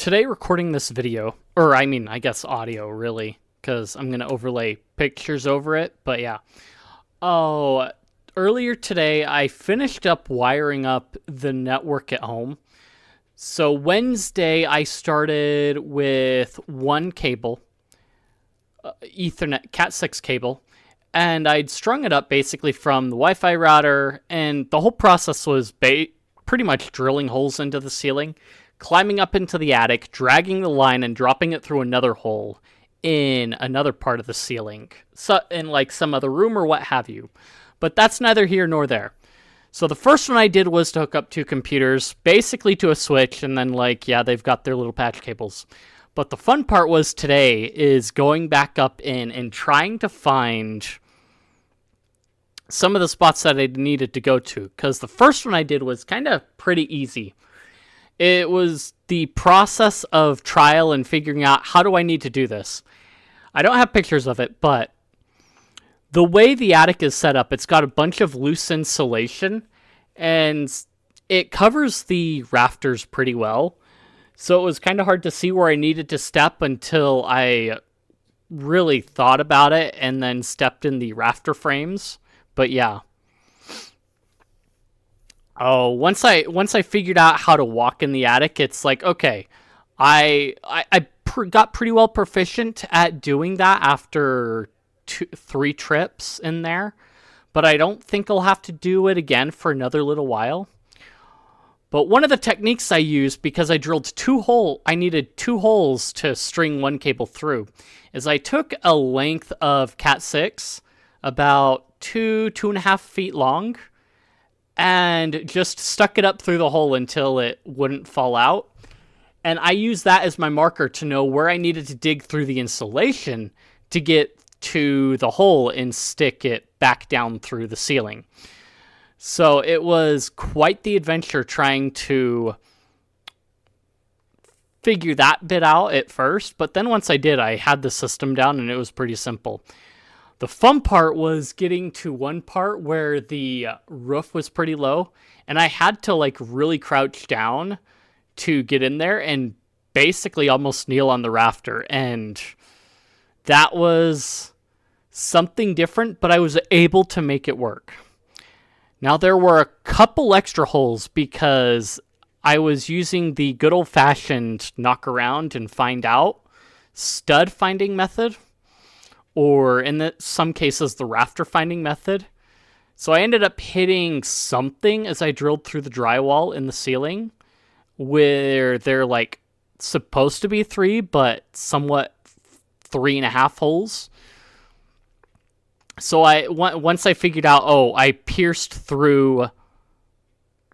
today recording this video, or I guess audio really, because I'm going to overlay pictures over it, but yeah. Oh, earlier today I finished up wiring up the network at home. So Wednesday I started with one cable, Ethernet Cat6 cable, and I'd strung it up basically from the Wi-Fi router, and the whole process was pretty much drilling holes into the ceiling, climbing up into the attic, dragging the line, and dropping it through another hole in another part of the ceiling, so in like some other room or what have you. But that's neither here nor there. So the first one I did was to hook up two computers, basically to a switch, and then they've got their little patch cables. But the fun part was today is going back up in and trying to find some of the spots that I needed to go to, because the first one I did was kind of pretty easy. It was the process of trial and figuring out how do I need to do this. I don't have pictures of it, but the way the attic is set up, it's got a bunch of loose insulation, and it covers the rafters pretty well. So it was kind of hard to see where I needed to step until I really thought about it and then stepped in the rafter frames. But yeah. Oh, once I figured out how to walk in the attic, it's like, okay, I got pretty well proficient at doing that after 3 trips in there, but I don't think I'll have to do it again for another little while. But one of the techniques I used, because I drilled I needed 2 holes to string one cable through, is I took a length of Cat6, about 2.5 feet long, and just stuck it up through the hole until it wouldn't fall out. And I used that as my marker to know where I needed to dig through the insulation to get to the hole and stick it back down through the ceiling. So it was quite the adventure trying to figure that bit out at first, but then once I did, I had the system down and it was pretty simple. The fun part was getting to one part where the roof was pretty low, and I had to really crouch down to get in there and basically almost kneel on the rafter, and that was something different, but I was able to make it work. Now there were a couple extra holes because I was using the good old-fashioned knock around and find out stud finding method, or in some cases the rafter finding method. So I ended up hitting something as I drilled through the drywall in the ceiling where they're supposed to be 3, but somewhat 3.5 holes. So once I figured out, I pierced through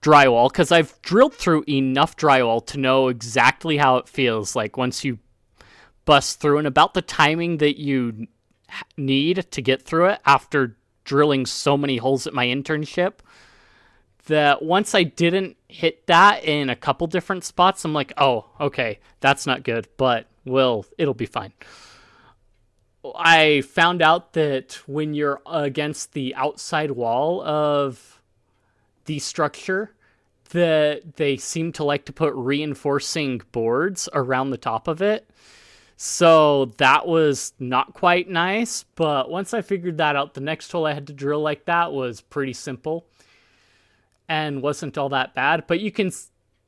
drywall, because I've drilled through enough drywall to know exactly how it feels like once you bust through, and about the timing that you need to get through it after drilling so many holes at my internship, that once I didn't hit that in a couple different spots, I'm like, oh, okay, that's not good, but it'll be fine. I found out that when you're against the outside wall of the structure, that they seem to like to put reinforcing boards around the top of it. So that was not quite nice, but once I figured that out, the next hole I had to drill like that was pretty simple and wasn't all that bad. But you can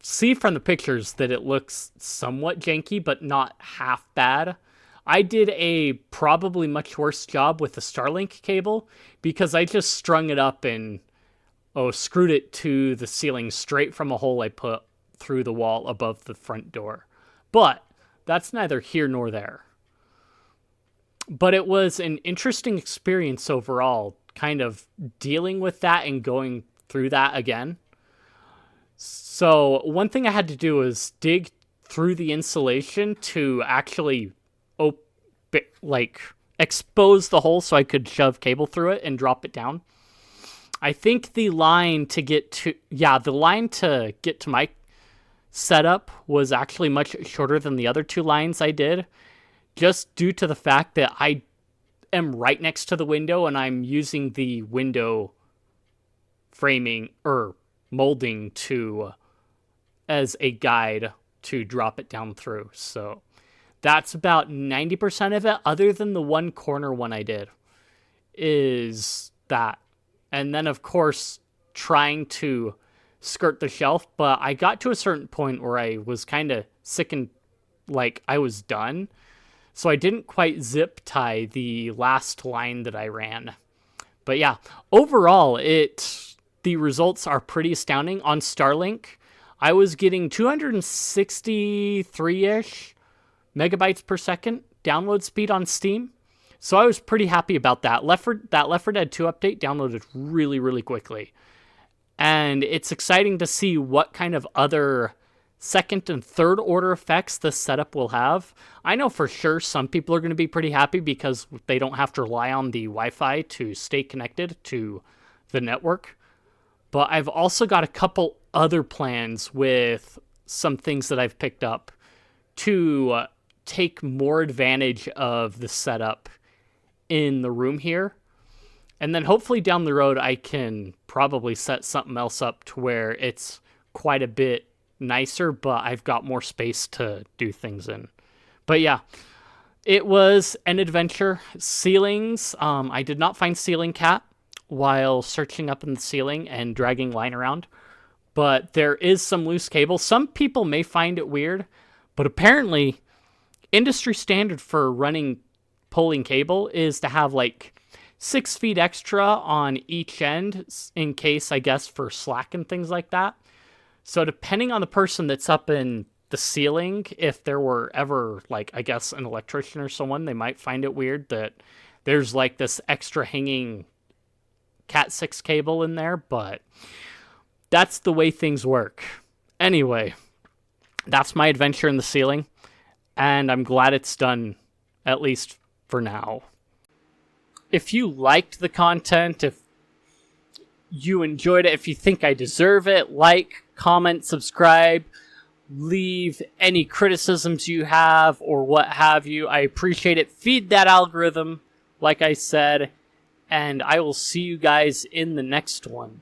see from the pictures that it looks somewhat janky, but not half bad. I did a probably much worse job with the Starlink cable because I just strung it up and screwed it to the ceiling straight from a hole I put through the wall above the front door. But that's neither here nor there. But it was an interesting experience overall, kind of dealing with that and going through that again. So one thing I had to do was dig through the insulation to actually expose the hole so I could shove cable through it and drop it down. I think the line to get to my setup was actually much shorter than the other 2 lines I did, just due to the fact that I am right next to the window and I'm using the window framing or molding as a guide to drop it down through. So that's about 90% of it, other than the one corner one I did, is that. And then, of course, trying to skirt the shelf, but I got to a certain point where I was kind of sick and like I was done. So I didn't quite zip tie the last line that I ran. But yeah, overall, the results are pretty astounding. On Starlink, I was getting 263-ish megabytes per second download speed on Steam. So I was pretty happy about that. That Left 4 Dead 2 update downloaded really, really quickly. And it's exciting to see what kind of other second and third order effects this setup will have. I know for sure some people are going to be pretty happy because they don't have to rely on the Wi-Fi to stay connected to the network. But I've also got a couple other plans with some things that I've picked up to take more advantage of the setup in the room here. And then hopefully down the road, I can probably set something else up to where it's quite a bit nicer, but I've got more space to do things in. But yeah, it was an adventure. Ceilings, I did not find ceiling cat while searching up in the ceiling and dragging line around, but there is some loose cable. Some people may find it weird, but apparently industry standard for pulling cable is to have like 6 feet extra on each end in case, I guess, for slack and things like that. So depending on the person that's up in the ceiling, if there were ever, like, I guess, an electrician or someone, they might find it weird that there's like this extra hanging Cat 6 cable in there, but that's the way things work. Anyway, that's my adventure in the ceiling, and I'm glad it's done, at least for now. If you liked the content, if you enjoyed it, if you think I deserve it, like, comment, subscribe, leave any criticisms you have or what have you. I appreciate it. Feed that algorithm, like I said, and I will see you guys in the next one.